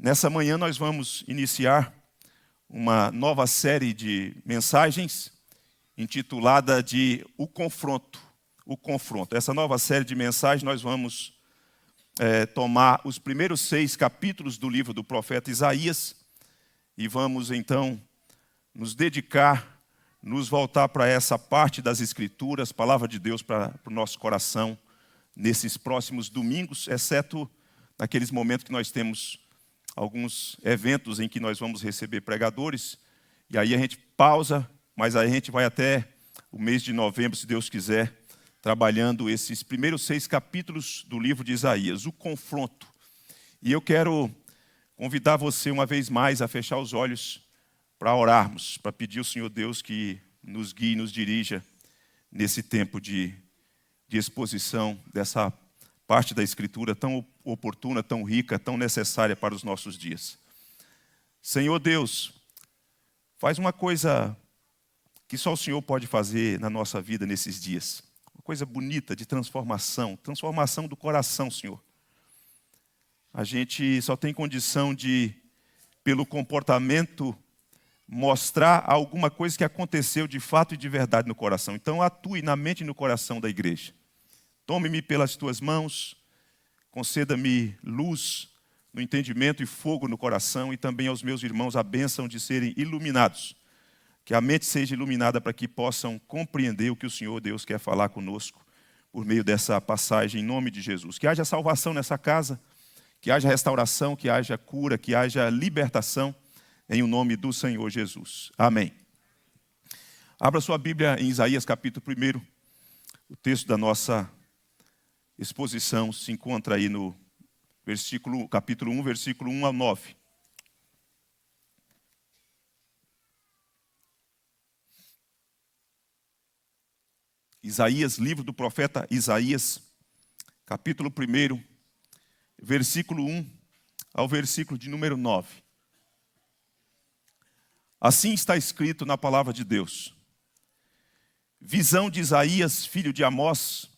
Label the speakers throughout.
Speaker 1: Nessa manhã nós vamos iniciar uma nova série de mensagens intitulada de O Confronto. O Confronto. Essa nova série de mensagens nós vamos tomar os primeiros 6 capítulos do livro do profeta Isaías e vamos então nos dedicar, nos voltar para essa parte das Escrituras, palavra de Deus para o nosso coração nesses próximos domingos, exceto naqueles momentos que nós temos alguns eventos em que nós vamos receber pregadores, e aí a gente pausa, mas aí a gente vai até o mês de novembro, se Deus quiser, trabalhando esses primeiros 6 capítulos do livro de Isaías, o confronto. E eu quero convidar você uma vez mais a fechar os olhos para orarmos, para pedir ao Senhor Deus que nos guie e nos dirija nesse tempo de exposição dessa parte da Escritura tão oportuna, tão rica, tão necessária para os nossos dias. Senhor Deus, faz uma coisa que só o Senhor pode fazer na nossa vida nesses dias. Uma coisa bonita de transformação do coração, Senhor. A gente só tem condição de, pelo comportamento, mostrar alguma coisa que aconteceu de fato e de verdade no coração. Então atue na mente e no coração da igreja. Tome-me pelas tuas mãos, conceda-me luz no entendimento e fogo no coração, e também aos meus irmãos a bênção de serem iluminados. Que a mente seja iluminada para que possam compreender o que o Senhor Deus quer falar conosco por meio dessa passagem, em nome de Jesus. Que haja salvação nessa casa, que haja restauração, que haja cura, que haja libertação, em o nome do Senhor Jesus. Amém. Abra sua Bíblia em Isaías capítulo 1, o texto da nossa exposição se encontra aí no capítulo 1, versículo 1 a 9. Isaías, livro do profeta Isaías, capítulo 1, versículo 1 ao versículo de número 9. Assim está escrito na palavra de Deus. Visão de Isaías, filho de Amós,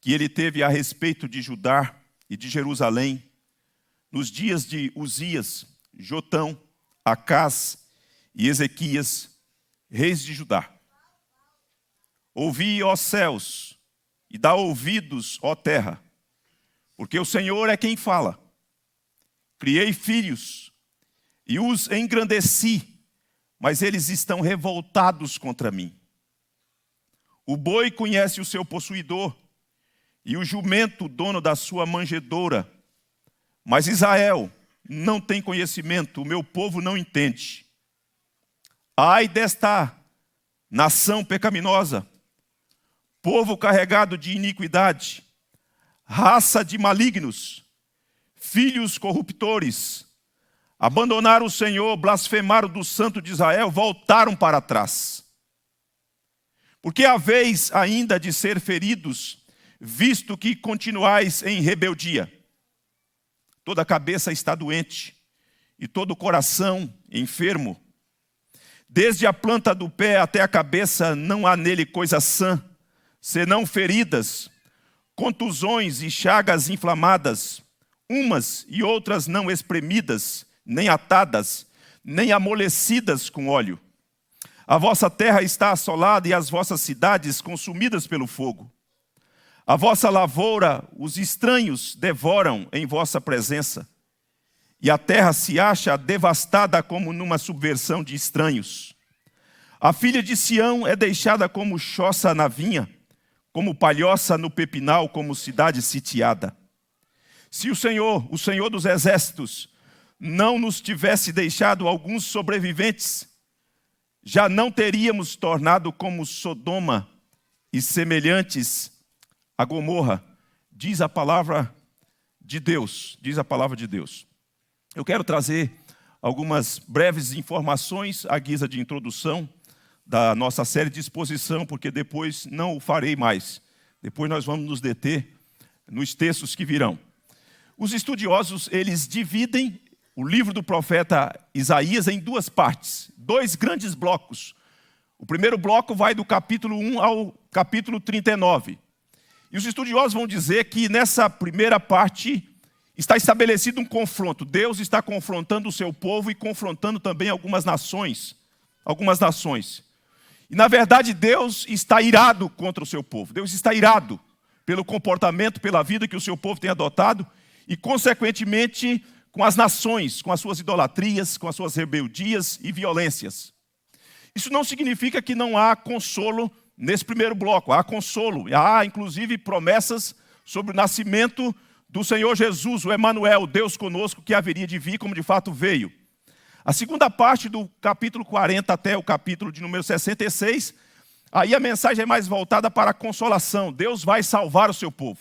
Speaker 1: que ele teve a respeito de Judá e de Jerusalém, nos dias de Uzias, Jotão, Acás e Ezequias, reis de Judá. Ouvi, ó céus, e dá ouvidos, ó terra, porque o Senhor é quem fala. Criei filhos e os engrandeci, mas eles estão revoltados contra mim. O boi conhece o seu possuidor, e o jumento, dono da sua manjedoura. Mas Israel não tem conhecimento, o meu povo não entende. Ai desta nação pecaminosa, povo carregado de iniquidade, raça de malignos, filhos corruptores, abandonaram o Senhor, blasfemaram do Santo de Israel, voltaram para trás. Porque haveis ainda de ser feridos, visto que continuais em rebeldia. Toda a cabeça está doente, e todo o coração enfermo. Desde a planta do pé até a cabeça não há nele coisa sã, senão feridas, contusões e chagas inflamadas, umas e outras não espremidas, nem atadas, nem amolecidas com óleo. A vossa terra está assolada e as vossas cidades consumidas pelo fogo. A vossa lavoura, os estranhos devoram em vossa presença, e a terra se acha devastada como numa subversão de estranhos. A filha de Sião é deixada como choça na vinha, como palhoça no pepinal, como cidade sitiada. Se o Senhor dos exércitos, não nos tivesse deixado alguns sobreviventes, já não teríamos tornado como Sodoma e semelhantes a Gomorra, diz a palavra de Deus, Eu quero trazer algumas breves informações à guisa de introdução da nossa série de exposição, porque depois não o farei mais. Depois nós vamos nos deter nos textos que virão. Os estudiosos, eles dividem o livro do profeta Isaías em 2 partes, 2 grandes blocos. O primeiro bloco vai do capítulo 1 ao capítulo 39. E os estudiosos vão dizer que nessa primeira parte está estabelecido um confronto. Deus está confrontando o seu povo e confrontando também algumas nações. E, na verdade, Deus está irado contra o seu povo. Deus está irado pelo comportamento, pela vida que o seu povo tem adotado e, consequentemente, com as nações, com as suas idolatrias, com as suas rebeldias e violências. Isso não significa que não há consolo nesse primeiro bloco. Há consolo, há, inclusive, promessas sobre o nascimento do Senhor Jesus, o Emanuel, Deus conosco, que haveria de vir, como de fato veio. A segunda parte do capítulo 40 até o capítulo de número 66, aí a mensagem é mais voltada para a consolação. Deus vai salvar o seu povo.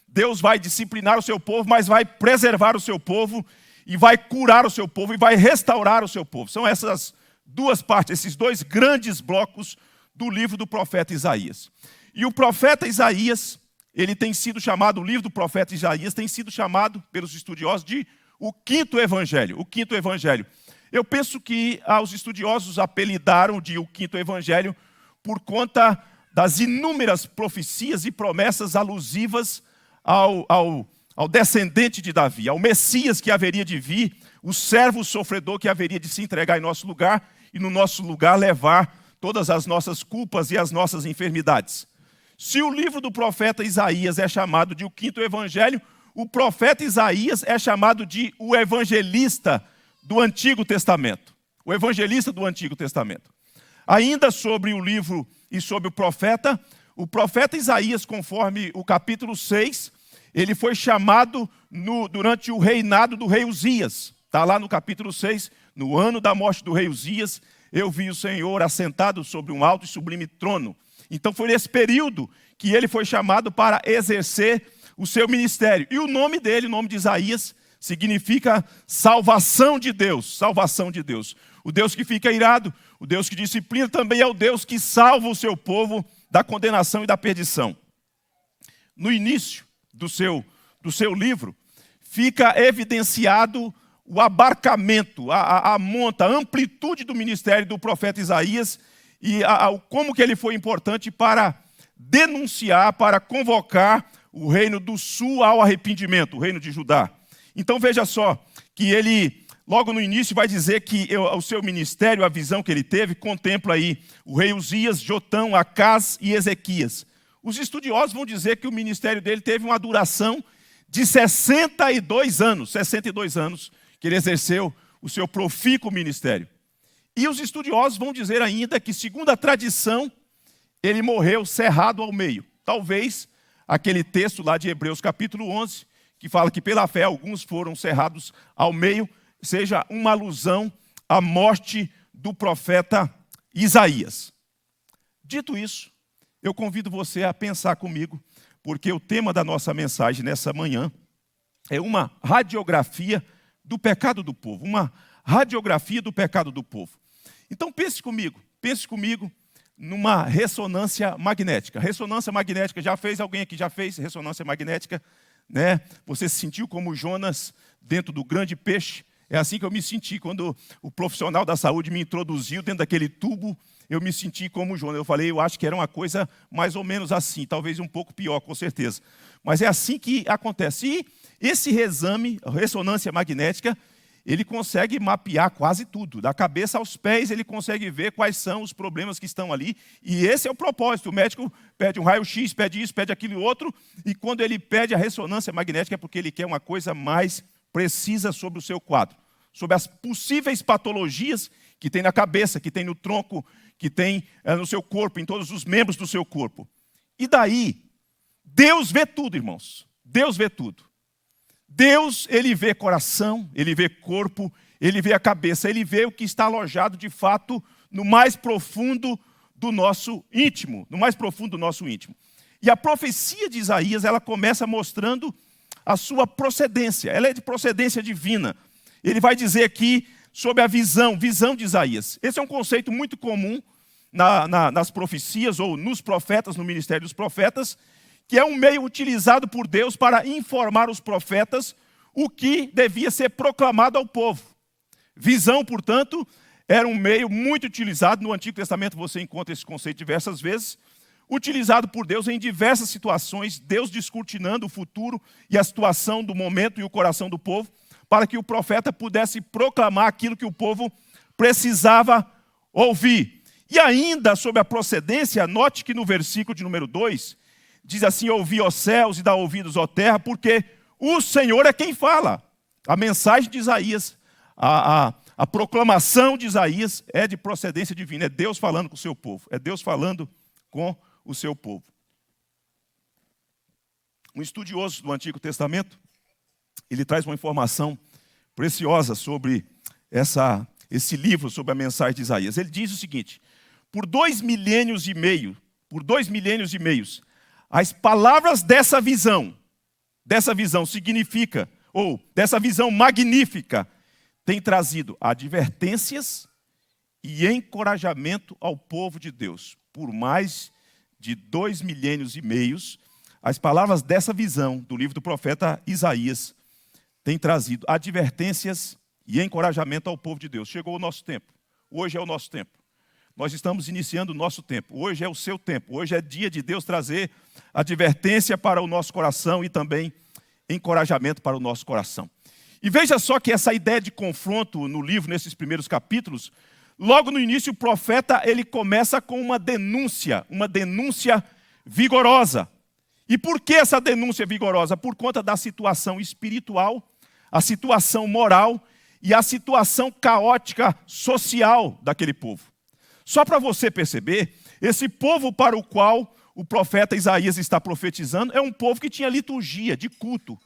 Speaker 1: Deus vai disciplinar o seu povo, mas vai preservar o seu povo, e vai curar o seu povo, e vai restaurar o seu povo. São essas duas partes, esses dois grandes blocos do livro do profeta Isaías. E o profeta Isaías, ele tem sido chamado, o livro do profeta Isaías tem sido chamado pelos estudiosos de o quinto evangelho. O quinto evangelho. Eu penso que os estudiosos apelidaram de o quinto evangelho por conta das inúmeras profecias e promessas alusivas ao descendente de Davi, ao Messias que haveria de vir, o servo sofredor que haveria de se entregar em nosso lugar e no nosso lugar levar todas as nossas culpas e as nossas enfermidades. Se o livro do profeta Isaías é chamado de o quinto evangelho, o profeta Isaías é chamado de o evangelista do Antigo Testamento. O evangelista do Antigo Testamento. Ainda sobre o livro e sobre o profeta Isaías, conforme o capítulo 6, ele foi chamado durante o reinado do rei Uzias. Está lá no capítulo 6, no ano da morte do rei Uzias, eu vi o Senhor assentado sobre um alto e sublime trono. Então foi nesse período que ele foi chamado para exercer o seu ministério. E o nome dele, o nome de Isaías, significa salvação de Deus. Salvação de Deus. O Deus que fica irado, o Deus que disciplina, também é o Deus que salva o seu povo da condenação e da perdição. No início do seu livro, fica evidenciado o abarcamento, a monta, a amplitude do ministério do profeta Isaías e como que ele foi importante para denunciar, para convocar o reino do sul ao arrependimento, o reino de Judá. Então veja só, que ele, logo no início, vai dizer que o seu ministério, a visão que ele teve, contempla aí o rei Uzias, Jotão, Acaz e Ezequias. Os estudiosos vão dizer que o ministério dele teve uma duração de 62 anos que ele exerceu o seu profícuo ministério. E os estudiosos vão dizer ainda que, segundo a tradição, ele morreu cerrado ao meio. Talvez aquele texto lá de Hebreus capítulo 11, que fala que pela fé alguns foram cerrados ao meio, seja uma alusão à morte do profeta Isaías. Dito isso, eu convido você a pensar comigo, porque o tema da nossa mensagem nessa manhã é uma radiografia do pecado do povo, uma radiografia do pecado do povo. Então pense comigo numa ressonância magnética. Ressonância magnética, alguém aqui já fez ressonância magnética, né? Você se sentiu como Jonas dentro do grande peixe? É assim que eu me senti quando o profissional da saúde me introduziu dentro daquele tubo. Eu me senti como Jonas. Eu falei, eu acho que era uma coisa mais ou menos assim, talvez um pouco pior, com certeza. Mas é assim que acontece. E esse exame, a ressonância magnética, ele consegue mapear quase tudo. Da cabeça aos pés, ele consegue ver quais são os problemas que estão ali. E esse é o propósito. O médico pede um raio-x, pede isso, pede aquilo outro. E quando ele pede a ressonância magnética é porque ele quer uma coisa mais precisa sobre o seu quadro. Sobre as possíveis patologias que tem na cabeça, que tem no tronco, que tem no seu corpo, em todos os membros do seu corpo. E daí, Deus vê tudo, irmãos. Deus vê tudo. Deus, ele vê coração, ele vê corpo, ele vê a cabeça, ele vê o que está alojado de fato no mais profundo do nosso íntimo, no mais profundo do nosso íntimo. E a profecia de Isaías, ela começa mostrando a sua procedência, ela é de procedência divina. Ele vai dizer aqui sobre a visão de Isaías. Esse é um conceito muito comum nas profecias ou nos profetas, no ministério dos profetas, que é um meio utilizado por Deus para informar os profetas o que devia ser proclamado ao povo. Visão, portanto, era um meio muito utilizado. No Antigo Testamento você encontra esse conceito diversas vezes, utilizado por Deus em diversas situações, Deus descortinando o futuro e a situação do momento e o coração do povo, para que o profeta pudesse proclamar aquilo que o povo precisava ouvir. E ainda sobre a procedência, note que no versículo de número 2, diz assim: ouvi, ó céus, e dá ouvidos, ó terra, porque o Senhor é quem fala. A mensagem de Isaías, a proclamação de Isaías é de procedência divina, é Deus falando com o seu povo, é Deus falando com o seu povo. Um estudioso do Antigo Testamento, ele traz uma informação preciosa sobre esse livro, sobre a mensagem de Isaías. Ele diz o seguinte: por 2 milênios e meio, as palavras dessa visão significa, ou dessa visão magnífica, tem trazido advertências e encorajamento ao povo de Deus. Por mais de 2 milênios e meio, as palavras dessa visão do livro do profeta Isaías têm trazido advertências e encorajamento ao povo de Deus. Chegou o nosso tempo. Hoje é o nosso tempo. Nós estamos iniciando o nosso tempo. Hoje é o seu tempo. Hoje é dia de Deus trazer advertência para o nosso coração e também encorajamento para o nosso coração. E veja só que essa ideia de confronto no livro, nesses primeiros capítulos, logo no início o profeta ele começa com uma denúncia vigorosa. E por que essa denúncia vigorosa? Por conta da situação espiritual, a situação moral e a situação caótica social daquele povo. Só para você perceber, esse povo para o qual o profeta Isaías está profetizando é um povo que tinha liturgia de culto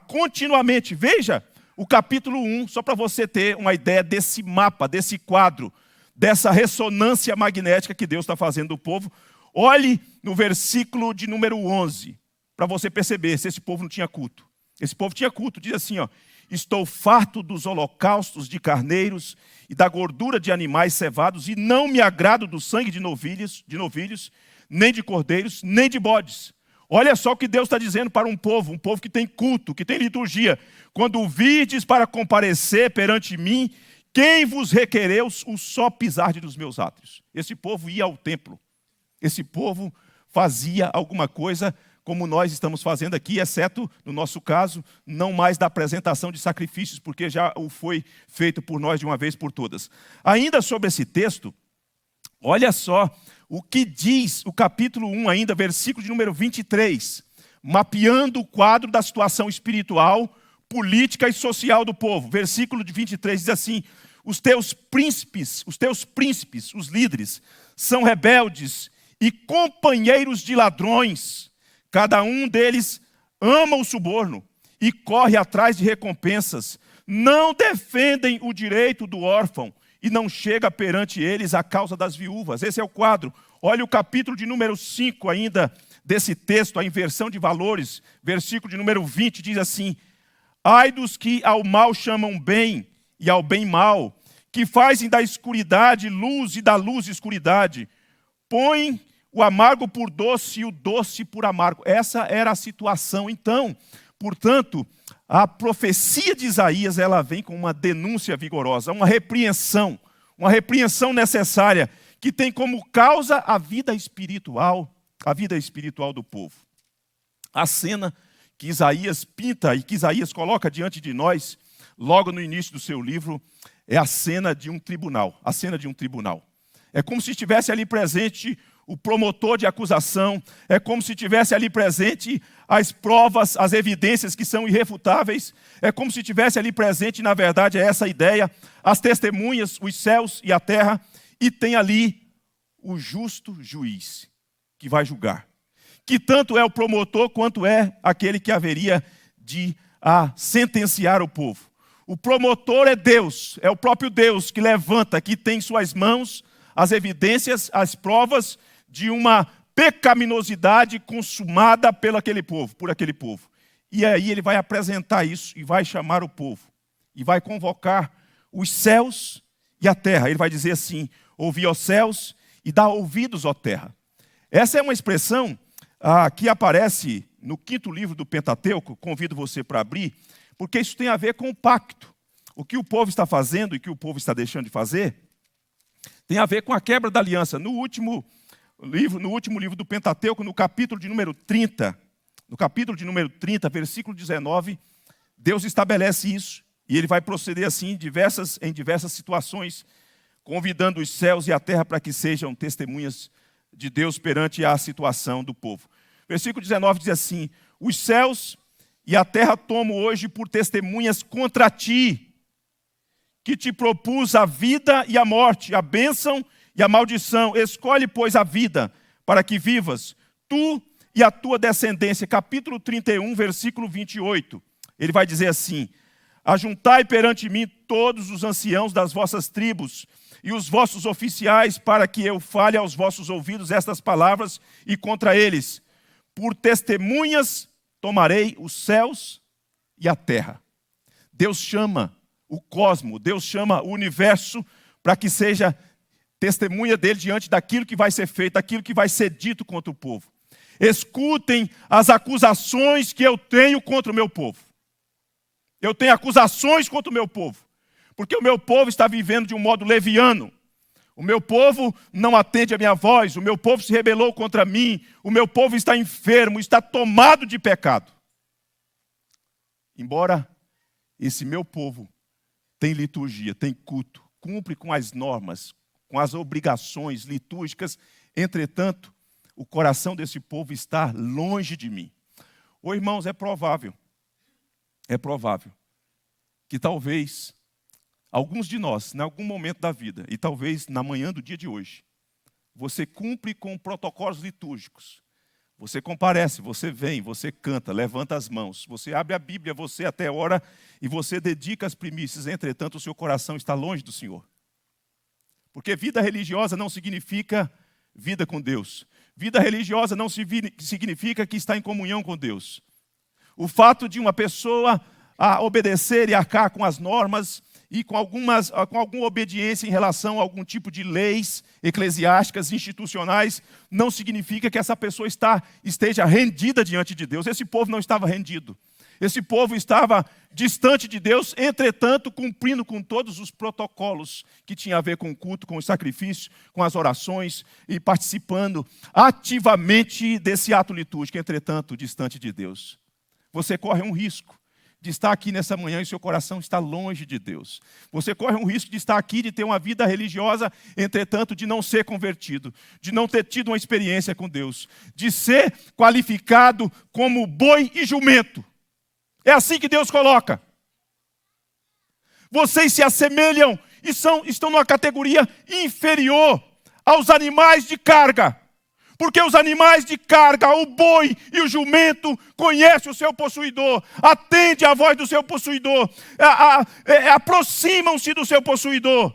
Speaker 1: continuamente. Veja o capítulo 1, só para você ter uma ideia desse mapa, desse quadro, dessa ressonância magnética que Deus está fazendo do povo. Olhe no versículo de número 11, para você perceber se esse povo não tinha culto. Esse povo tinha culto, diz assim, ó: estou farto dos holocaustos de carneiros e da gordura de animais cevados, e não me agrado do sangue de novilhos, nem de cordeiros, nem de bodes. Olha só o que Deus está dizendo para um povo que tem culto, que tem liturgia. Quando virdes para comparecer perante mim, quem vos requereu o só pisar dos meus átrios? Esse povo ia ao templo. Esse povo fazia alguma coisa como nós estamos fazendo aqui, exceto, no nosso caso, não mais da apresentação de sacrifícios, porque já o foi feito por nós de uma vez por todas. Ainda sobre esse texto, olha só o que diz o capítulo 1 ainda, versículo de número 23, mapeando o quadro da situação espiritual, política e social do povo. Versículo de 23 diz assim: os teus príncipes, os líderes, são rebeldes e companheiros de ladrões. Cada um deles ama o suborno e corre atrás de recompensas. Não defendem o direito do órfão e não chega perante eles a causa das viúvas. Esse é o quadro. Olha o capítulo de número 5 ainda desse texto, a inversão de valores. Versículo de número 20 diz assim: ai dos que ao mal chamam bem e ao bem mal, que fazem da escuridade luz e da luz escuridade. Põem o amargo por doce e o doce por amargo. Essa era a situação. Então, portanto, a profecia de Isaías, ela vem com uma denúncia vigorosa, uma repreensão necessária, que tem como causa a vida espiritual do povo. A cena que Isaías pinta e que Isaías coloca diante de nós, logo no início do seu livro, é a cena de um tribunal. É como se estivesse ali presente o promotor de acusação, é como se tivesse ali presente as provas, as evidências que são irrefutáveis, é como se tivesse ali presente, na verdade, é essa a ideia, as testemunhas, os céus e a terra, e tem ali o justo juiz que vai julgar, que tanto é o promotor quanto é aquele que haveria de sentenciar o povo. O promotor é Deus, é o próprio Deus que levanta, que tem em suas mãos as evidências, as provas de uma pecaminosidade consumada por aquele povo. E aí ele vai apresentar isso e vai chamar o povo. E vai convocar os céus e a terra. Ele vai dizer assim: ouvi, ó céus, e dá ouvidos, ó terra. Essa é uma expressão que aparece no 5º livro do Pentateuco. Convido você para abrir, porque isso tem a ver com o pacto. O que o povo está fazendo e o que o povo está deixando de fazer tem a ver com a quebra da aliança. No último no último livro do Pentateuco, no capítulo de número 30, versículo 19, Deus estabelece isso. E ele vai proceder assim em diversas situações, convidando os céus e a terra para que sejam testemunhas de Deus perante a situação do povo. Versículo 19 diz assim: os céus e a terra tomo hoje por testemunhas contra ti, que te propus a vida e a morte, a bênção e a maldição. Escolhe, pois, a vida, para que vivas, tu e a tua descendência. Capítulo 31, versículo 28. Ele vai dizer assim: ajuntai perante mim todos os anciãos das vossas tribos e os vossos oficiais, para que eu fale aos vossos ouvidos estas palavras, e contra eles, por testemunhas, tomarei os céus e a terra. Deus chama o cosmo, Deus chama o universo para que seja testemunha dele diante daquilo que vai ser feito, daquilo que vai ser dito contra o povo. Escutem as acusações que eu tenho contra o meu povo. Eu tenho acusações contra o meu povo, porque o meu povo está vivendo de um modo leviano. O meu povo não atende a minha voz, o meu povo se rebelou contra mim, o meu povo está enfermo, está tomado de pecado. Embora esse meu povo tem liturgia, tem culto, cumpre com as normas, com as obrigações litúrgicas, entretanto, o coração desse povo está longe de mim. Ô irmãos, é provável que talvez alguns de nós, em algum momento da vida, e talvez na manhã do dia de hoje, você cumpre com protocolos litúrgicos. Você comparece, você vem, você canta, levanta as mãos, você abre a Bíblia, você até ora e você dedica as primícias. Entretanto, o seu coração está longe do Senhor. Porque vida religiosa não significa vida com Deus. Vida religiosa não significa que está em comunhão com Deus. O fato de uma pessoa obedecer e arcar com as normas e com alguma obediência em relação a algum tipo de leis eclesiásticas, institucionais, não significa que essa pessoa esteja rendida diante de Deus. Esse povo não estava rendido. Esse povo estava distante de Deus, entretanto, cumprindo com todos os protocolos que tinham a ver com o culto, com o sacrifício, com as orações e participando ativamente desse ato litúrgico, entretanto, distante de Deus. Você corre um risco de estar aqui nessa manhã e seu coração está longe de Deus. Você corre um risco de estar aqui, de ter uma vida religiosa, entretanto, de não ser convertido, de não ter tido uma experiência com Deus, de ser qualificado como boi e jumento. É assim que Deus coloca. Vocês se assemelham e estão numa categoria inferior aos animais de carga. Porque os animais de carga, o boi e o jumento, conhecem o seu possuidor, atendem à voz do seu possuidor, aproximam-se do seu possuidor.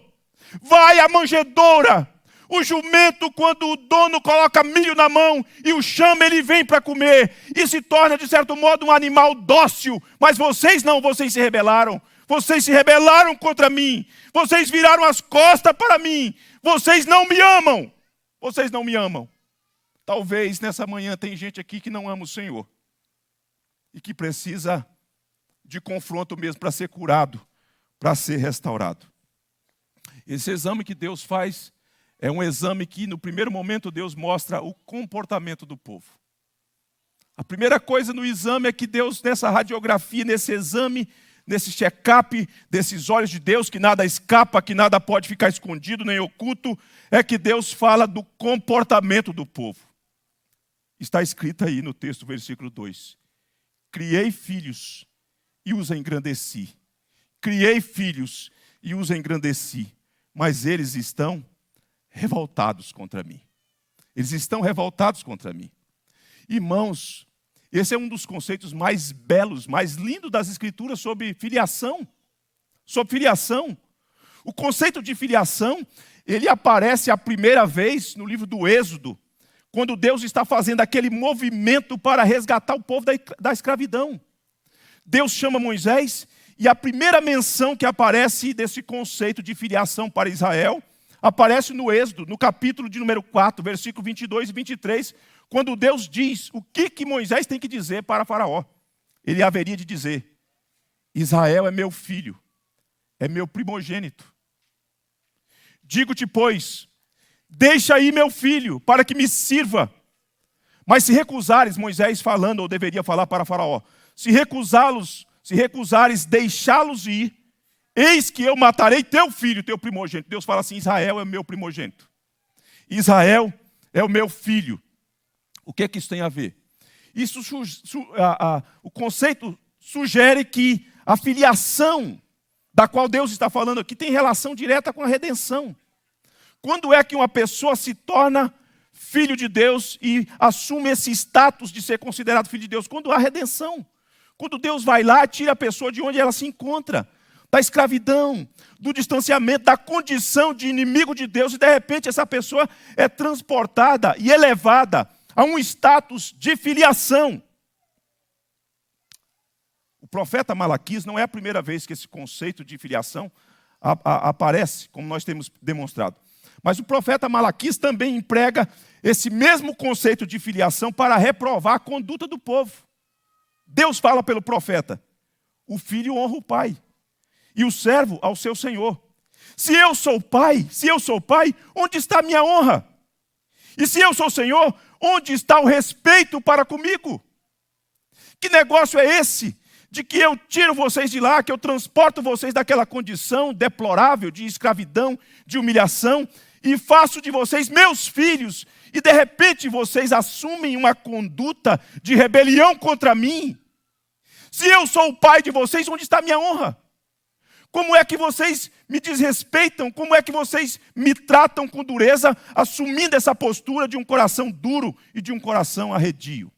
Speaker 1: Vai à manjedoura. O jumento, quando o dono coloca milho na mão e o chama, ele vem para comer. E se torna, de certo modo, um animal dócil. Mas vocês não, vocês se rebelaram. Vocês se rebelaram contra mim. Vocês viraram as costas para mim. Vocês não me amam. Vocês não me amam. Talvez nessa manhã tem gente aqui que não ama o Senhor. E que precisa de confronto mesmo para ser curado, para ser restaurado. Esse exame que Deus faz é um exame que, no primeiro momento, Deus mostra o comportamento do povo. A primeira coisa no exame é que Deus, nessa radiografia, nesse exame, nesse check-up desses olhos de Deus, que nada escapa, que nada pode ficar escondido nem oculto, é que Deus fala do comportamento do povo. Está escrito aí no texto, versículo 2. Criei filhos e os engrandeci. Criei filhos e os engrandeci. Mas eles estão revoltados contra mim. Eles estão revoltados contra mim. Irmãos, esse é um dos conceitos mais belos, mais lindos das Escrituras sobre filiação. Sobre filiação. O conceito de filiação, ele aparece a primeira vez no livro do Êxodo, quando Deus está fazendo aquele movimento para resgatar o povo da escravidão. Deus chama Moisés e a primeira menção que aparece desse conceito de filiação para Israel aparece no Êxodo, no capítulo de número 4, versículo 22 e 23, quando Deus diz o que Moisés tem que dizer para Faraó. Ele haveria de dizer: Israel é meu filho, é meu primogênito. Digo-te, pois, deixa aí meu filho, para que me sirva. Mas se recusares, Moisés falando, ou deveria falar para Faraó, se recusares deixá-los ir, eis que eu matarei teu filho, teu primogênito. Deus fala assim, Israel é o meu primogênito. Israel é o meu filho. O que é que isso tem a ver? O conceito sugere que a filiação da qual Deus está falando aqui tem relação direta com a redenção. Quando é que uma pessoa se torna filho de Deus e assume esse status de ser considerado filho de Deus? Quando há redenção. Quando Deus vai lá e tira a pessoa de onde ela se encontra, da escravidão, do distanciamento, da condição de inimigo de Deus, e de repente essa pessoa é transportada e elevada a um status de filiação. O profeta Malaquias não é a primeira vez que esse conceito de filiação aparece, como nós temos demonstrado. Mas o profeta Malaquias também emprega esse mesmo conceito de filiação para reprovar a conduta do povo. Deus fala pelo profeta, o filho honra o pai, e o servo ao seu senhor. Se eu sou pai, onde está a minha honra? E se eu sou senhor, onde está o respeito para comigo? Que negócio é esse de que eu tiro vocês de lá, que eu transporto vocês daquela condição deplorável de escravidão, de humilhação, e faço de vocês meus filhos, e de repente vocês assumem uma conduta de rebelião contra mim? Se eu sou o pai de vocês, onde está a minha honra? Como é que vocês me desrespeitam? Como é que vocês me tratam com dureza, assumindo essa postura de um coração duro e de um coração arredio?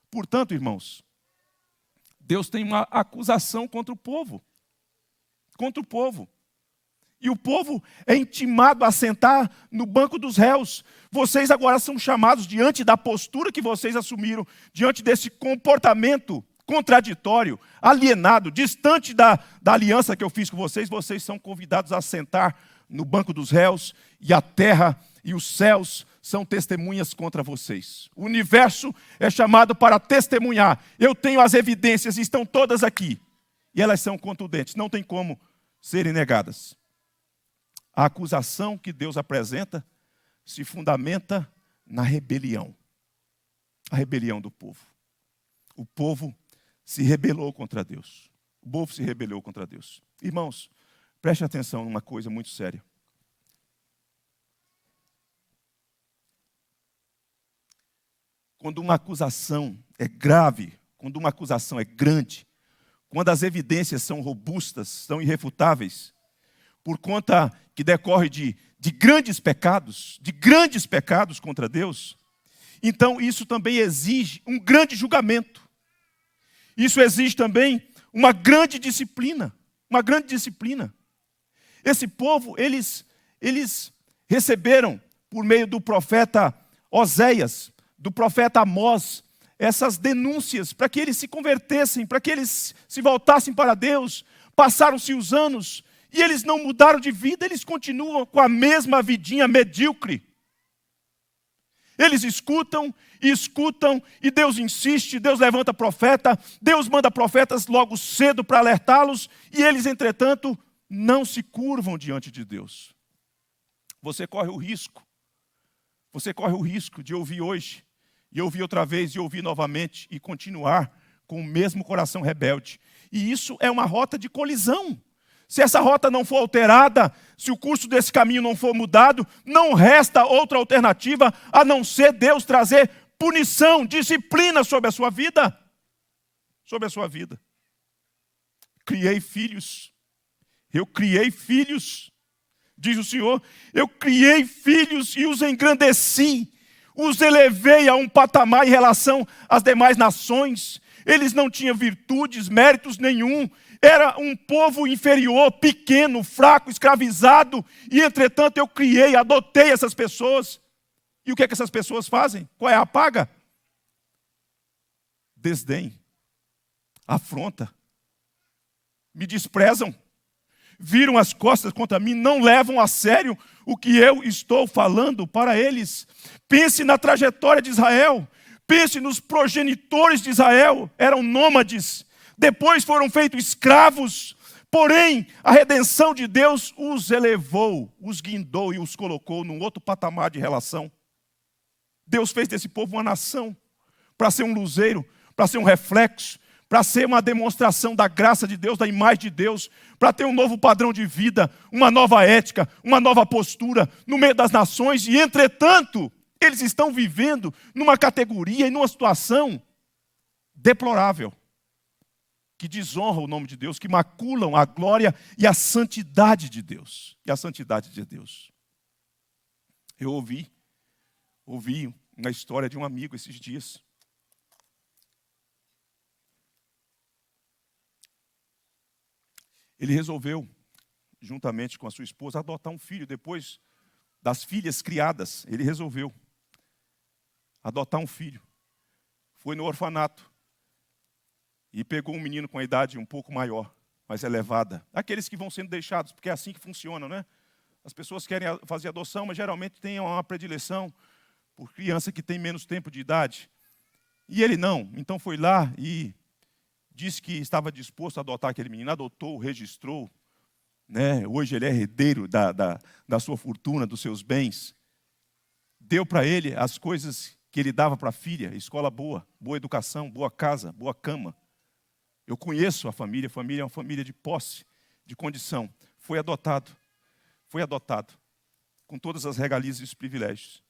Speaker 1: Portanto, irmãos, Deus tem uma acusação contra o povo. Contra o povo. E o povo é intimado a sentar no banco dos réus. Vocês agora são chamados, diante da postura que vocês assumiram, diante desse comportamento contraditório, alienado, distante da aliança que eu fiz com vocês, vocês são convidados a sentar no banco dos réus, e a terra e os céus são testemunhas contra vocês. O universo é chamado para testemunhar. Eu tenho as evidências, estão todas aqui. E elas são contundentes, não tem como serem negadas. A acusação que Deus apresenta se fundamenta na rebelião. A rebelião do povo. O povo se rebelou contra Deus. O povo se rebelou contra Deus. Irmãos, preste atenção numa coisa muito séria. Quando uma acusação é grave, quando uma acusação é grande, quando as evidências são robustas, são irrefutáveis, por conta que decorre de grandes pecados contra Deus, então isso também exige um grande julgamento. Isso exige também uma grande disciplina. Esse povo, eles receberam, por meio do profeta Oséias, do profeta Amós, essas denúncias para que eles se convertessem, para que eles se voltassem para Deus. Passaram-se os anos e eles não mudaram de vida, eles continuam com a mesma vidinha medíocre. Eles escutam, e Deus insiste, Deus levanta profeta, Deus manda profetas logo cedo para alertá-los, e eles, entretanto, não se curvam diante de Deus. Você corre o risco de ouvir hoje, e ouvir outra vez, e ouvir novamente, e continuar com o mesmo coração rebelde. E isso é uma rota de colisão. Se essa rota não for alterada, se o curso desse caminho não for mudado, não resta outra alternativa a não ser Deus trazer punição, disciplina sobre a sua vida. Sobre a sua vida. Eu criei filhos, diz o Senhor. Eu criei filhos e os engrandeci. Os elevei a um patamar em relação às demais nações. Eles não tinham virtudes, méritos nenhum. Era um povo inferior, pequeno, fraco, escravizado. E, entretanto, eu criei, adotei essas pessoas. E o que é que essas pessoas fazem? Qual é a paga? Desdém, afronta, me desprezam, viram as costas contra mim, não levam a sério o que eu estou falando para eles. Pense na trajetória de Israel. Pense nos progenitores de Israel, eram nômades. Depois foram feitos escravos. Porém, a redenção de Deus os elevou, os guindou e os colocou num outro patamar de relação. Deus fez desse povo uma nação, para ser um luzeiro, para ser um reflexo, para ser uma demonstração da graça de Deus, da imagem de Deus, para ter um novo padrão de vida, uma nova ética, uma nova postura no meio das nações. E, entretanto, eles estão vivendo numa categoria e numa situação deplorável, que desonra o nome de Deus, que maculam a glória e a santidade de Deus. E a santidade de Deus. Eu ouvi uma história de um amigo esses dias. Ele resolveu, juntamente com a sua esposa, adotar um filho. Depois das filhas criadas, ele resolveu adotar um filho. Foi no orfanato e pegou um menino com a idade um pouco maior, mais elevada. Aqueles que vão sendo deixados, porque é assim que funciona, né? As pessoas querem fazer adoção, mas geralmente têm uma predileção por criança que tem menos tempo de idade. E ele não. Então foi lá e disse que estava disposto a adotar aquele menino, adotou, registrou, né? Hoje ele é herdeiro da sua fortuna, dos seus bens. Deu para ele as coisas que ele dava para a filha: escola boa, boa educação, boa casa, boa cama. Eu conheço a família é uma família de posse, de condição. Foi adotado, com todas as regalias e os privilégios.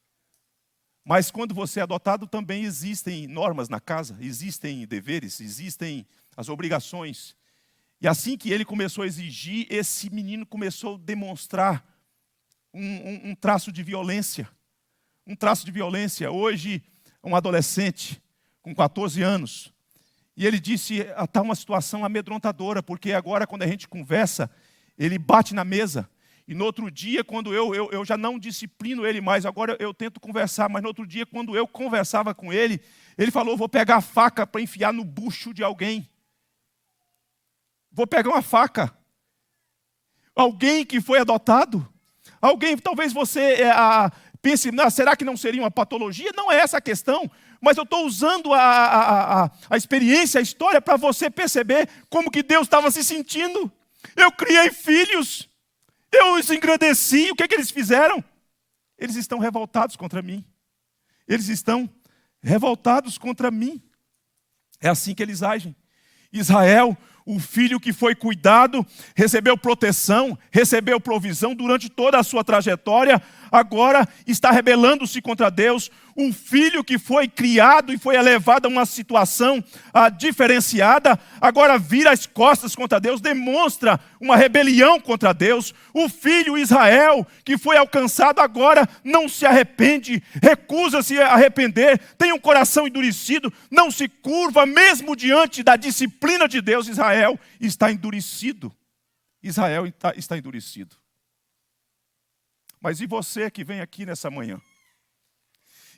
Speaker 1: Mas quando você é adotado, também existem normas na casa, existem deveres, existem as obrigações. E assim que ele começou a exigir, esse menino começou a demonstrar um traço de violência. Um traço de violência. Hoje, um adolescente com 14 anos. E ele disse, está uma situação amedrontadora, porque agora quando a gente conversa, ele bate na mesa. E no outro dia, quando eu já não disciplino ele mais, agora eu tento conversar, mas no outro dia, quando eu conversava com ele, ele falou: vou pegar a faca para enfiar no bucho de alguém. Vou pegar uma faca. Alguém que foi adotado, alguém, talvez você pense, será que não seria uma patologia? Não é essa a questão, mas eu estou usando a experiência, a história, para você perceber como que Deus estava se sentindo. Eu criei filhos, eu os engrandeci. O que eles fizeram? Eles estão revoltados contra mim. Eles estão revoltados contra mim. É assim que eles agem. Israel, o filho que foi cuidado, recebeu proteção, recebeu provisão durante toda a sua trajetória, agora está rebelando-se contra Deus. Um filho que foi criado e foi elevado a uma situação diferenciada, agora vira as costas contra Deus, demonstra uma rebelião contra Deus. O filho Israel, que foi alcançado, agora não se arrepende, recusa-se a arrepender, tem um coração endurecido, não se curva, mesmo diante da disciplina de Deus. Israel está endurecido. Israel está endurecido. Mas e você que vem aqui nessa manhã?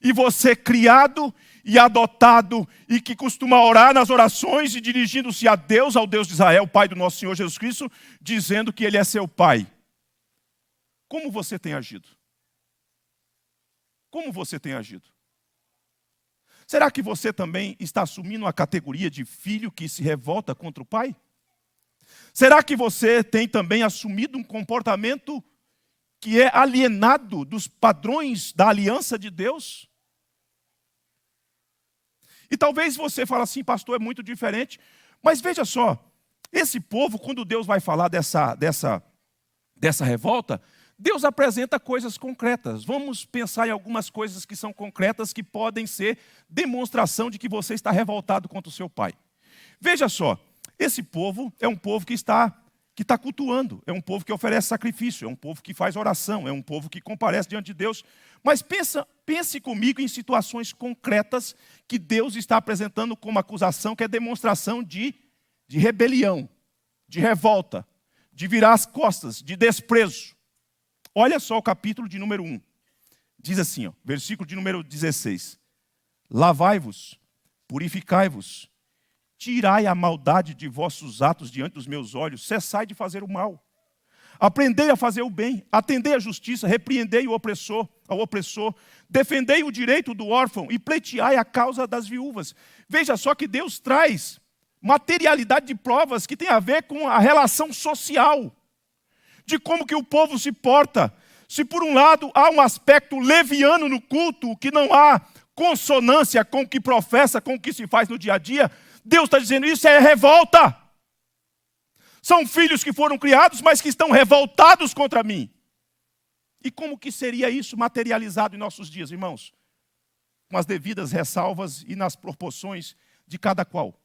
Speaker 1: E você criado e adotado e que costuma orar nas orações e dirigindo-se a Deus, ao Deus de Israel, Pai do nosso Senhor Jesus Cristo, dizendo que Ele é seu Pai. Como você tem agido? Como você tem agido? Será que você também está assumindo a categoria de filho que se revolta contra o pai? Será que você tem também assumido um comportamento que é alienado dos padrões da aliança de Deus? E talvez você fale assim: pastor, é muito diferente. Mas veja só, esse povo, quando Deus vai falar dessa revolta, Deus apresenta coisas concretas. Vamos pensar em algumas coisas que são concretas, que podem ser demonstração de que você está revoltado contra o seu pai. Veja só, esse povo é um povo que está cultuando, é um povo que oferece sacrifício, é um povo que faz oração, é um povo que comparece diante de Deus. Mas pense comigo em situações concretas que Deus está apresentando como acusação, que é demonstração de rebelião, de revolta, de virar as costas, de desprezo. Olha só o capítulo de número 1. Diz assim, versículo de número 16. Lavai-vos, purificai-vos, tirai a maldade de vossos atos diante dos meus olhos, cessai de fazer o mal. Aprendei a fazer o bem, atendei a justiça, repreendei ao opressor, defendei o direito do órfão e pleiteai a causa das viúvas. Veja só que Deus traz materialidade de provas que tem a ver com a relação social, de como que o povo se porta. Se por um lado há um aspecto leviano no culto, que não há consonância com o que professa, com o que se faz no dia a dia, Deus está dizendo, isso é revolta. São filhos que foram criados, mas que estão revoltados contra mim. E como que seria isso materializado em nossos dias, irmãos? Com as devidas ressalvas e nas proporções de cada qual.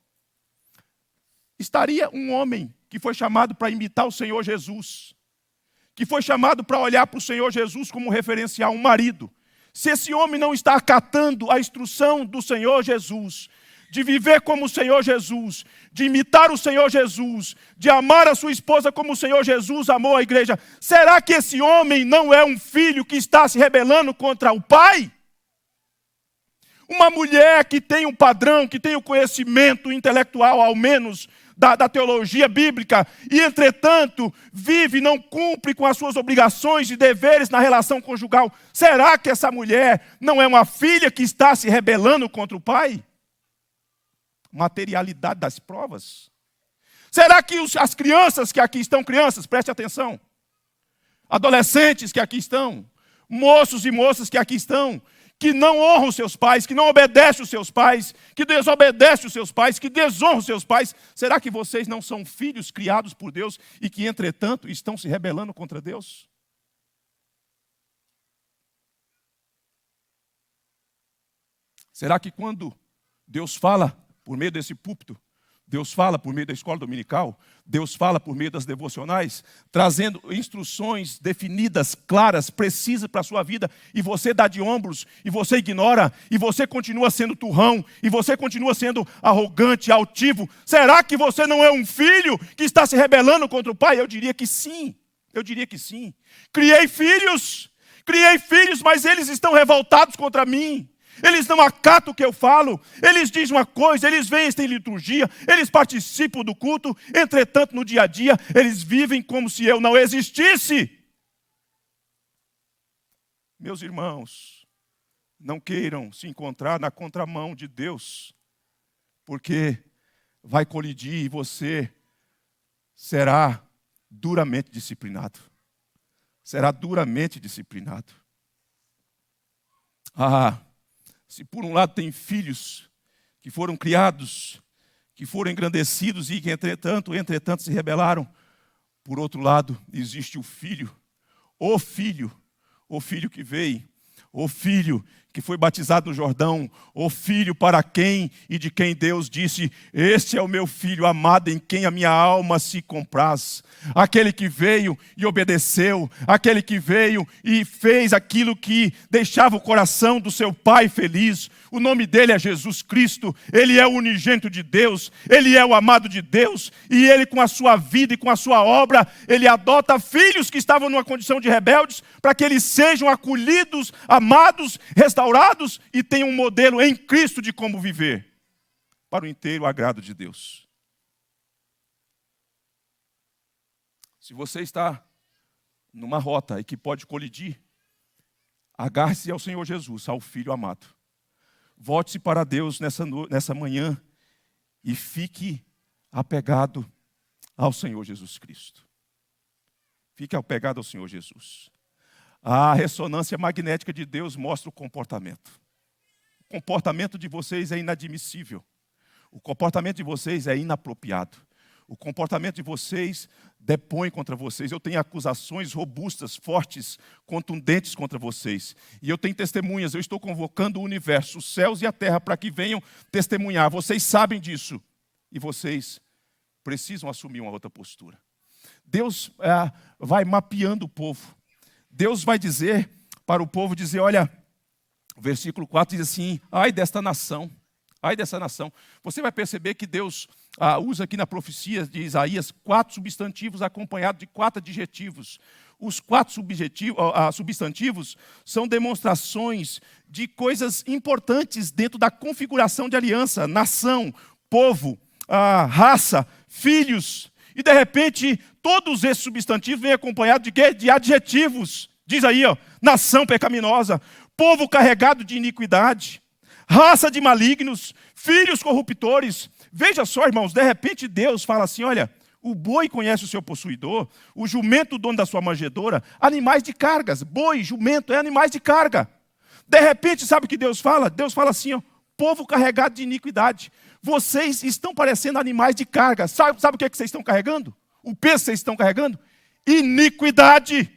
Speaker 1: Estaria um homem que foi chamado para imitar o Senhor Jesus, que foi chamado para olhar para o Senhor Jesus como referencial, um marido. Se esse homem não está acatando a instrução do Senhor Jesus, de viver como o Senhor Jesus, de imitar o Senhor Jesus, de amar a sua esposa como o Senhor Jesus amou a igreja, será que esse homem não é um filho que está se rebelando contra o pai? Uma mulher que tem um padrão, que tem o conhecimento intelectual, ao menos, da teologia bíblica, e entretanto vive e não cumpre com as suas obrigações e deveres na relação conjugal, será que essa mulher não é uma filha que está se rebelando contra o pai? Materialidade das provas. Será que as crianças que aqui estão, crianças, preste atenção, adolescentes que aqui estão, moços e moças que aqui estão, que não honram seus pais, que não obedecem os seus pais, que desobedecem os seus pais, que desonram os seus pais, será que vocês não são filhos criados por Deus e que, entretanto, estão se rebelando contra Deus? Será que quando Deus fala por meio desse púlpito, Deus fala por meio da escola dominical, Deus fala por meio das devocionais, trazendo instruções definidas, claras, precisas para a sua vida, e você dá de ombros, e você ignora, e você continua sendo turrão, e você continua sendo arrogante, altivo? Será que você não é um filho que está se rebelando contra o pai? Eu diria que sim, Criei filhos, mas eles estão revoltados contra mim. Eles não acatam o que eu falo, eles dizem uma coisa, eles vêm, têm liturgia, eles participam do culto, entretanto, no dia a dia, eles vivem como se eu não existisse. Meus irmãos, não queiram se encontrar na contramão de Deus, porque vai colidir e você será duramente disciplinado. Se por um lado tem filhos que foram criados, que foram engrandecidos e que entretanto se rebelaram, por outro lado existe o filho que veio, o filho que foi batizado no Jordão, o filho para quem e de quem Deus disse, este é o meu filho amado em quem a minha alma se compraz. Aquele que veio e obedeceu, aquele que veio e fez aquilo que deixava o coração do seu pai feliz. O nome dele é Jesus Cristo, ele é o unigênito de Deus, ele é o amado de Deus, e ele com a sua vida e com a sua obra, ele adota filhos que estavam numa condição de rebeldes, para que eles sejam acolhidos, amados, restaurados e tenham um modelo em Cristo de como viver, para o inteiro agrado de Deus. Se você está numa rota e que pode colidir, agarre-se ao Senhor Jesus, ao Filho amado. Volte-se para Deus nessa manhã e fique apegado ao Senhor Jesus Cristo. Fique apegado ao Senhor Jesus. A ressonância magnética de Deus mostra o comportamento. O comportamento de vocês é inadmissível. O comportamento de vocês é inapropriado. O comportamento de vocês depõe contra vocês. Eu tenho acusações robustas, fortes, contundentes contra vocês. E eu tenho testemunhas. Eu estou convocando o universo, os céus e a terra, para que venham testemunhar. Vocês sabem disso. E vocês precisam assumir uma outra postura. Deus vai mapeando o povo. Deus vai dizer para o povo, olha, o versículo 4 diz assim, ai desta nação. Você vai perceber que Deus usa aqui na profecia de Isaías 4 substantivos acompanhados de 4 adjetivos. Os 4 substantivos são demonstrações de coisas importantes dentro da configuração de aliança. Nação, povo, raça, filhos. E de repente, todos esses substantivos vêm acompanhados de quê? De adjetivos. Diz aí, nação pecaminosa, povo carregado de iniquidade, raça de malignos, filhos corruptores, Veja só, irmãos, de repente Deus fala assim, olha, o boi conhece o seu possuidor, o jumento o dono da sua manjedoura, animais de cargas. Boi, jumento, é animais de carga. De repente, sabe o que Deus fala? Deus fala assim, ó, povo carregado de iniquidade. Vocês estão parecendo animais de carga. Sabe o que vocês estão carregando? O peso que vocês estão carregando? Iniquidade.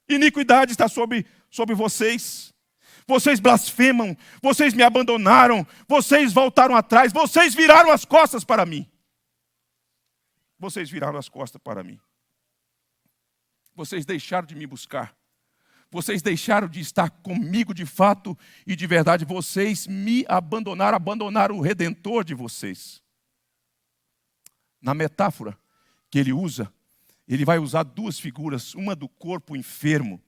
Speaker 1: Iniquidade está sobre vocês. Vocês blasfemam, vocês me abandonaram, vocês voltaram atrás, vocês viraram as costas para mim. Vocês viraram as costas para mim. Vocês deixaram de me buscar. Vocês deixaram de estar comigo de fato e de verdade. Vocês me abandonaram, abandonaram o Redentor de vocês. Na metáfora que ele usa, ele vai usar duas figuras, uma do corpo enfermo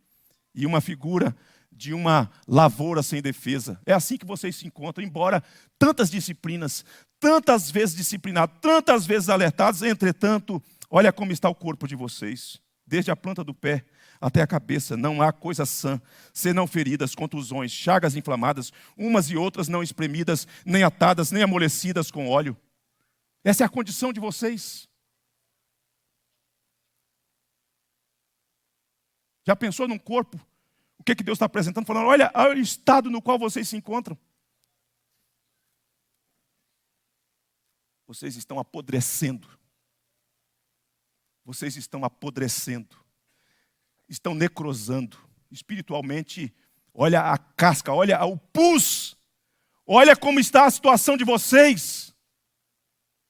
Speaker 1: e uma figura de uma lavoura sem defesa. É assim que vocês se encontram, embora tantas disciplinas, tantas vezes disciplinados, tantas vezes alertados, entretanto, olha como está o corpo de vocês, desde a planta do pé até a cabeça, não há coisa sã, senão feridas, contusões, chagas inflamadas, umas e outras não espremidas, nem atadas, nem amolecidas com óleo. Essa é a condição de vocês. Já pensou num corpo? O que Deus está apresentando? Falando, olha o estado no qual vocês se encontram. Vocês estão apodrecendo. Vocês estão apodrecendo. Estão necrosando. Espiritualmente, olha a casca, olha o pus. Olha como está a situação de vocês.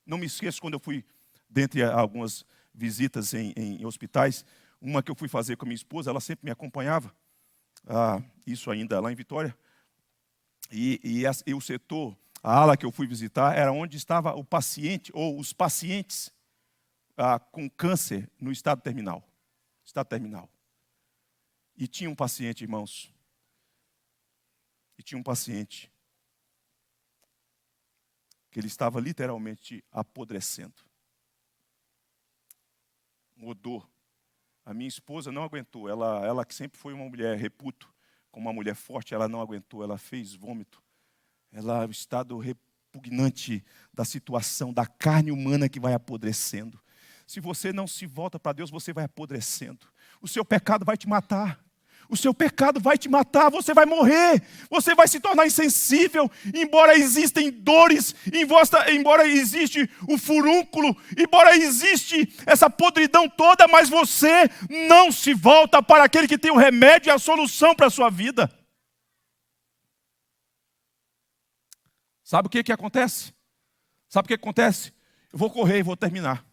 Speaker 1: Não me esqueço quando eu fui, dentre algumas visitas em hospitais, uma que eu fui fazer com a minha esposa, ela sempre me acompanhava. Isso ainda lá em Vitória. E o setor, a ala que eu fui visitar, era onde estava o paciente, ou os pacientes com câncer no estado terminal. Estado terminal. E tinha um paciente, irmãos. E tinha um paciente que ele estava literalmente apodrecendo. Um odor. A minha esposa não aguentou. Ela que sempre foi uma mulher, reputo, como uma mulher forte, ela não aguentou. Ela fez vômito. O estado repugnante da situação, da carne humana que vai apodrecendo. Se você não se volta para Deus, você vai apodrecendo. O seu pecado vai te matar. O seu pecado vai te matar, você vai morrer, você vai se tornar insensível, embora existem dores, embora existe o furúnculo, embora existe essa podridão toda, mas você não se volta para aquele que tem o remédio e a solução para a sua vida. Sabe o que acontece? Sabe o que acontece? Eu vou correr e vou terminar.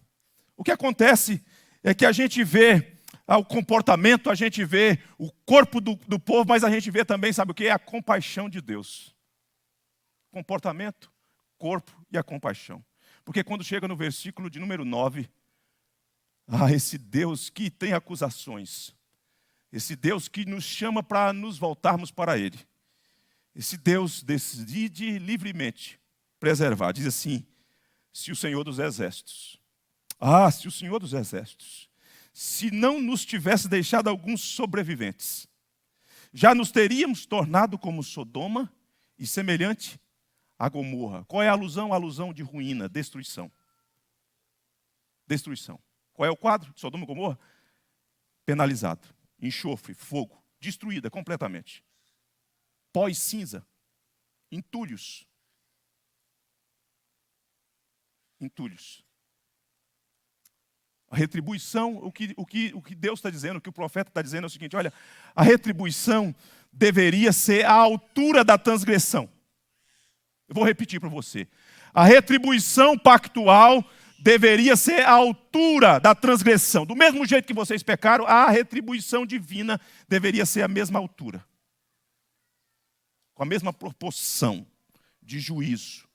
Speaker 1: O que acontece é que a gente vê o comportamento, a gente vê o corpo do povo, mas a gente vê também, sabe o que? A compaixão de Deus. Comportamento, corpo e a compaixão. Porque quando chega no versículo de número 9, esse Deus que tem acusações, esse Deus que nos chama para nos voltarmos para Ele, esse Deus decide livremente preservar. Diz assim, se o Senhor dos Exércitos, se o Senhor dos Exércitos, se não nos tivesse deixado alguns sobreviventes, já nos teríamos tornado como Sodoma e semelhante a Gomorra. Qual é a alusão? A alusão de ruína, destruição. Destruição. Qual é o quadro de Sodoma e Gomorra? Penalizado, enxofre, fogo, destruída completamente. Pó e cinza, entulhos. Entulhos. A retribuição, o que Deus está dizendo, o que o profeta está dizendo é o seguinte, olha, a retribuição deveria ser à altura da transgressão. Eu vou repetir para você. A retribuição pactual deveria ser à altura da transgressão. Do mesmo jeito que vocês pecaram, a retribuição divina deveria ser à mesma altura. Com a mesma proporção de juízo.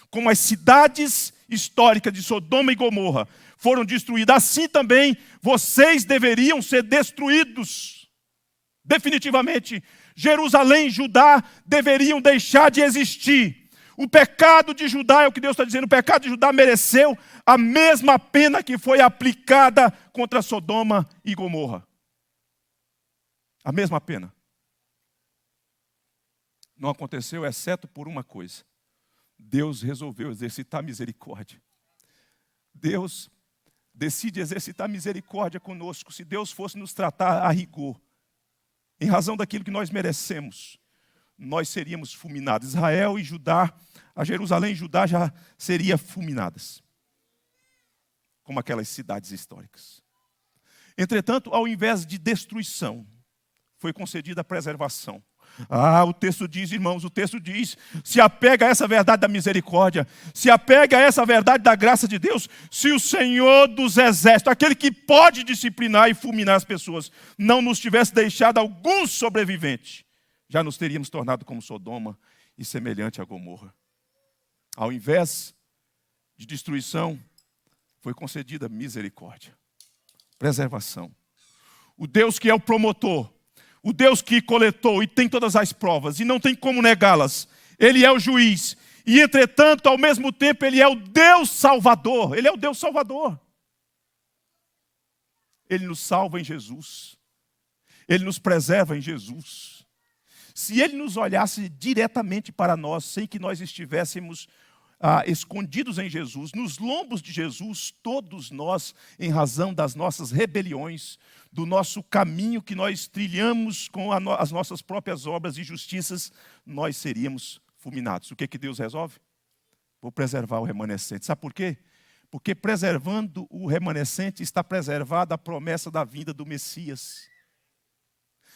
Speaker 1: Como as cidades históricas de Sodoma e Gomorra foram destruídas, assim também vocês deveriam ser destruídos. Definitivamente, Jerusalém e Judá deveriam deixar de existir. O pecado de Judá, é o que Deus está dizendo, o pecado de Judá mereceu a mesma pena que foi aplicada contra Sodoma e Gomorra. A mesma pena. Não aconteceu, exceto por uma coisa. Deus resolveu exercitar misericórdia. Deus decide exercitar misericórdia conosco. Se Deus fosse nos tratar a rigor, em razão daquilo que nós merecemos, nós seríamos fulminados. Israel e Judá, a Jerusalém e Judá já seriam fulminadas, como aquelas cidades históricas. Entretanto, ao invés de destruição, foi concedida a preservação. O texto diz, irmãos, o texto diz, se apega a essa verdade da misericórdia, se apega a essa verdade da graça de Deus. Se o Senhor dos exércitos, aquele que pode disciplinar e fulminar as pessoas, não nos tivesse deixado algum sobrevivente, já nos teríamos tornado como Sodoma e semelhante a Gomorra. Ao invés de destruição, foi concedida misericórdia, preservação. O Deus que é o promotor, o Deus que coletou e tem todas as provas e não tem como negá-las, Ele é o juiz. E, entretanto, ao mesmo tempo, Ele é o Deus salvador. Ele é o Deus salvador. Ele nos salva em Jesus. Ele nos preserva em Jesus. Se Ele nos olhasse diretamente para nós, sem que nós estivéssemos escondidos em Jesus, nos lombos de Jesus, todos nós, em razão das nossas rebeliões, do nosso caminho que nós trilhamos com as nossas próprias obras e justiças, nós seríamos fulminados. O que Deus resolve? Vou preservar o remanescente. Sabe por quê? Porque preservando o remanescente está preservada a promessa da vinda do Messias.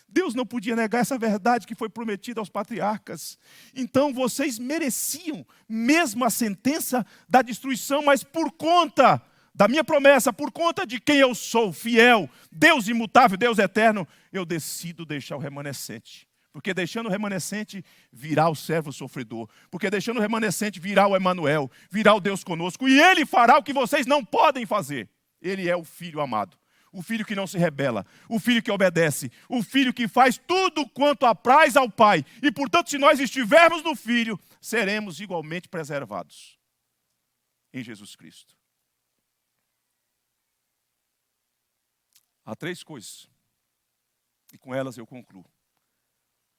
Speaker 1: Deus não podia negar essa verdade que foi prometida aos patriarcas. Então vocês mereciam mesmo a sentença da destruição, mas por conta da minha promessa, por conta de quem eu sou, fiel, Deus imutável, Deus eterno, eu decido deixar o remanescente. Porque deixando o remanescente, virá o servo sofredor. Porque deixando o remanescente, virá o Emanuel, virá o Deus conosco. E Ele fará o que vocês não podem fazer. Ele é o Filho amado. O filho que não se rebela, o filho que obedece, o filho que faz tudo quanto apraz ao Pai. E, portanto, se nós estivermos no Filho, seremos igualmente preservados em Jesus Cristo. Há 3 coisas, e com elas eu concluo.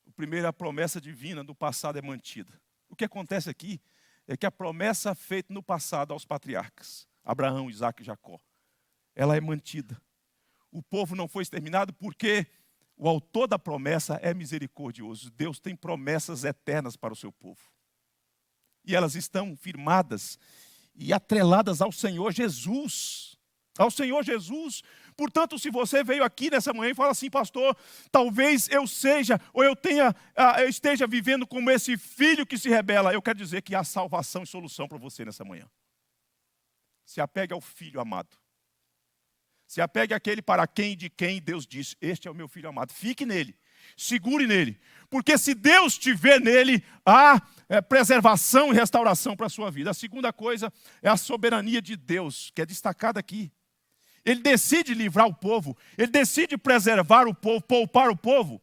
Speaker 1: O primeiro, a promessa divina do passado é mantida. O que acontece aqui é que a promessa feita no passado aos patriarcas, Abraão, Isaque e Jacó, ela é mantida. O povo não foi exterminado porque o autor da promessa é misericordioso. Deus tem promessas eternas para o seu povo. E elas estão firmadas e atreladas ao Senhor Jesus. Ao Senhor Jesus. Portanto, se você veio aqui nessa manhã e fala assim, pastor, talvez eu seja, ou eu esteja vivendo como esse filho que se rebela, eu quero dizer que há salvação e solução para você nessa manhã. Se apegue ao Filho amado. Se apegue àquele para quem e de quem Deus diz, este é o meu Filho amado. Fique nele, segure nele. Porque se Deus te vê nele, há preservação e restauração para a sua vida. A segunda coisa é a soberania de Deus, que é destacada aqui. Ele decide livrar o povo, ele decide preservar o povo, poupar o povo.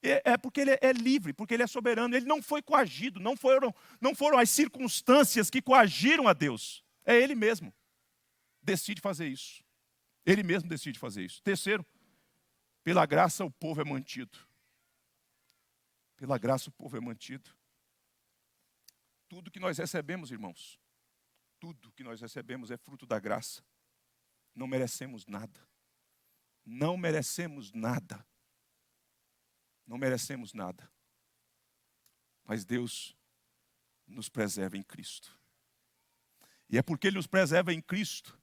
Speaker 1: É porque ele é livre, porque ele é soberano. Ele não foi coagido, não foram as circunstâncias que coagiram a Deus. É ele mesmo. Decide fazer isso. Ele mesmo decide fazer isso. Terceiro, pela graça o povo é mantido. Pela graça o povo é mantido. Tudo que nós recebemos, irmãos, tudo que nós recebemos é fruto da graça. Não merecemos nada. Não merecemos nada. Não merecemos nada. Mas Deus nos preserva em Cristo. E é porque Ele nos preserva em Cristo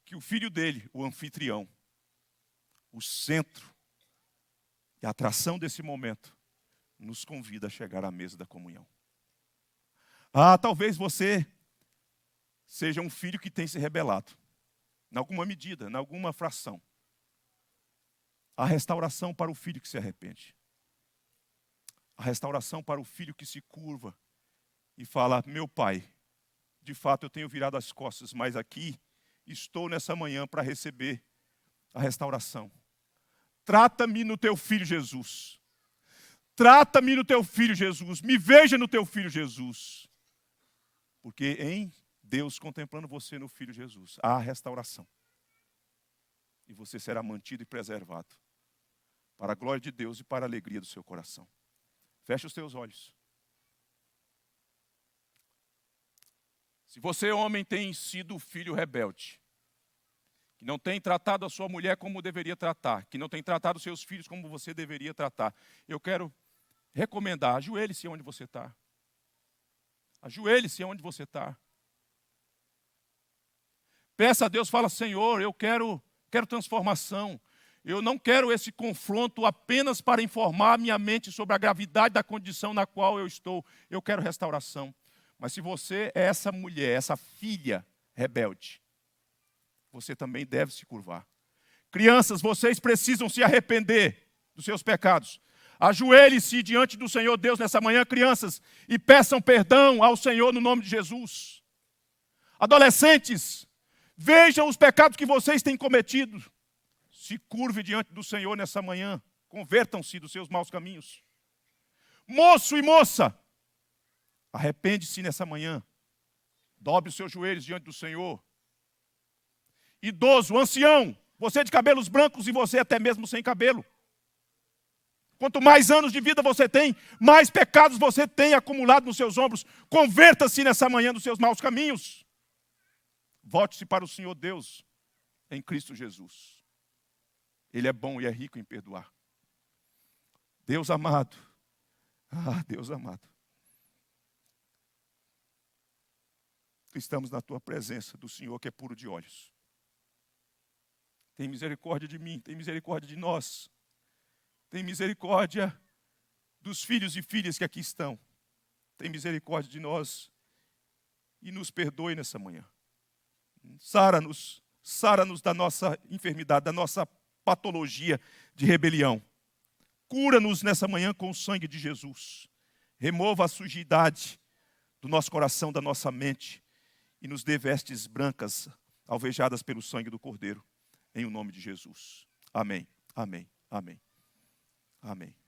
Speaker 1: que o Filho dele, o anfitrião, o centro e a atração desse momento, nos convida a chegar à mesa da comunhão. Talvez você seja um filho que tem se rebelado, em alguma medida, em alguma fração. A restauração para o filho que se arrepende. A restauração para o filho que se curva e fala, meu pai, de fato eu tenho virado as costas, mas aqui estou nessa manhã para receber a restauração. Trata-me no teu filho Jesus. Trata-me no teu filho Jesus. Me veja no teu filho Jesus. Porque em Deus, contemplando você no filho Jesus, há restauração. E você será mantido e preservado. Para a glória de Deus e para a alegria do seu coração. Feche os teus olhos. Se você, homem, tem sido filho rebelde, que não tem tratado a sua mulher como deveria tratar, que não tem tratado os seus filhos como você deveria tratar, eu quero recomendar, ajoelhe-se onde você está. Ajoelhe-se onde você está. Peça a Deus, fala, Senhor, eu quero transformação. Eu não quero esse confronto apenas para informar minha mente sobre a gravidade da condição na qual eu estou. Eu quero restauração. Mas se você é essa mulher, essa filha rebelde, você também deve se curvar. Crianças, vocês precisam se arrepender dos seus pecados. Ajoelhe-se diante do Senhor Deus nessa manhã, crianças, e peçam perdão ao Senhor no nome de Jesus. Adolescentes, vejam os pecados que vocês têm cometido. Se curve diante do Senhor nessa manhã. Convertam-se dos seus maus caminhos. Moço e moça, arrepende-se nessa manhã. Dobre os seus joelhos diante do Senhor. Idoso, ancião, você de cabelos brancos e você até mesmo sem cabelo. Quanto mais anos de vida você tem, mais pecados você tem acumulado nos seus ombros. Converta-se nessa manhã dos seus maus caminhos. Volte-se para o Senhor Deus em Cristo Jesus. Ele é bom e é rico em perdoar. Deus amado. Deus amado. Estamos na tua presença do Senhor que é puro de olhos. Tem misericórdia de mim, tem misericórdia de nós. Tem misericórdia dos filhos e filhas que aqui estão. Tem misericórdia de nós e nos perdoe nessa manhã. Sara-nos da nossa enfermidade, da nossa patologia de rebelião. Cura-nos nessa manhã com o sangue de Jesus. Remova a sujidade do nosso coração, da nossa mente e nos dê vestes brancas, alvejadas pelo sangue do Cordeiro. Em o nome de Jesus. Amém, amém, amém, amém.